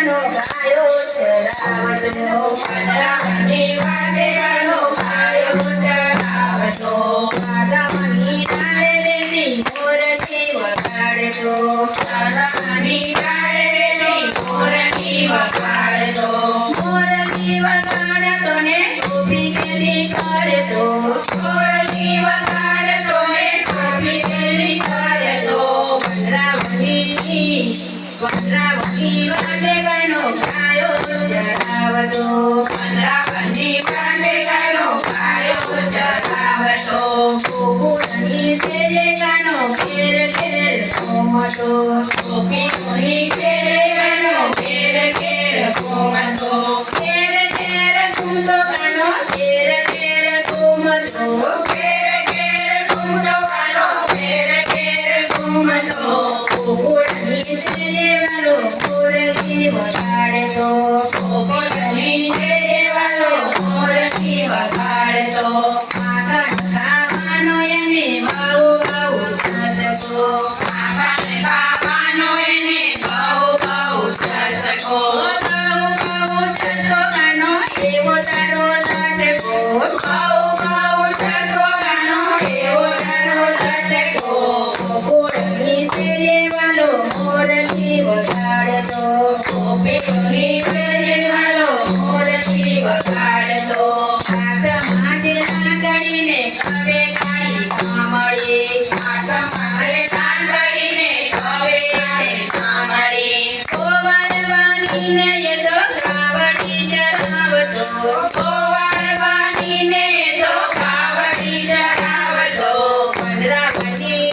ગાનો ગાયો ચરાવતો પંદરાની વાટે ગાનો ગાયો ચરાવતો રાધાની રાડે રેતી મોરથી વગાડતો રાધાની રાડે રેતી મોરથી વગાડતો મોરથી વગાડતો ને ગોપી કેરી કરતો મોરથી વગાડતો ને ગોપી કેરી કરતો વંદરાવની વાટે ગાનો ગાયો ચરાવતો પંદરાની વાટે ગાનો ગાયો ચરાવતો ગોકુળની શેરે ગાનો ઘેર ઘેર ઘૂમતો ગોપીઓની શેરે ગાનો ઘેર ઘેર ઘૂમતો ઘેર ઘેર ઘૂમતો ગાનો ઘેર ઘેર ઘૂમતો ઘેર ઘેર ઘૂમતો ગાનો ઘેર ઘેર ઘૂમતો ગોકુળની શેરે ગાનો મોરથી વગાડતો ગોકુળની શેરે ગાનો મોરથી વગાડતો આકાશ ખાવાનો એને વાઉ વાઉ સતકો આકાશ ખાવાનો એને વાઉ વાઉ સતકો વાઉ વાઉ સતકો ગાનો એવો તારો લાટકો વાઉ વાઉ સતકો ગાનો એવો તારો લાટકો ગોકુળની શેરે વાલો મોરથી વગાડતો ગોપીઓની શેરે વાલો મોરથી વગાડતો હાથમાં કરીને કવે કાળી કામળી હાથમાં કરીને કવે કાળી કામળી ગોવાળવાનીને એ તો કાવડી ચરાવતો ગોવાળવાનીને એ તો કાવડી ચરાવતો પંદરાવની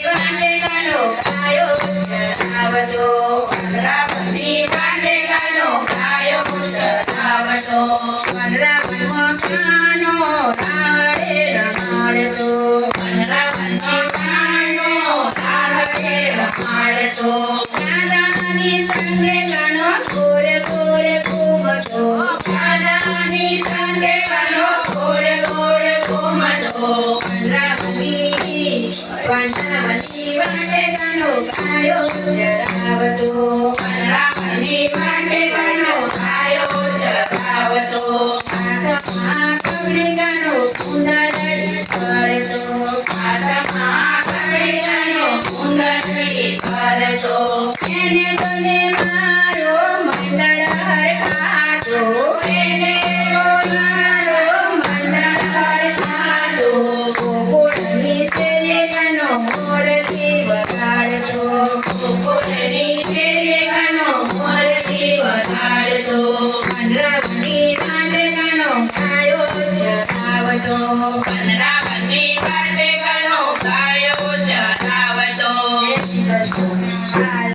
વાટે ગાનો ગાયો ચરાવતો પંદરાવની વાટે ગાનો ગાયો ચરાવતો પંદરાવનમાં ગાનો રાડે રમાડતો પંદરાવનમાં ગાનો રાડે રમાડતો રાધાની સંગે ગાનો ગોરે ગોરે ઘૂમતો રાધાની સંગે ગાનો ગોરે ગોરે ઘૂમતો પંદરાવની વાટે ગાનો ગાયો ચરાવતો પંદરાવની વાટે ગાનો ગાયો ચરાવતો હાથમાં કવડી ગાનો કુંડળી કરતો હાથમાં કવડી ગાનો કુંડળી કરતો એને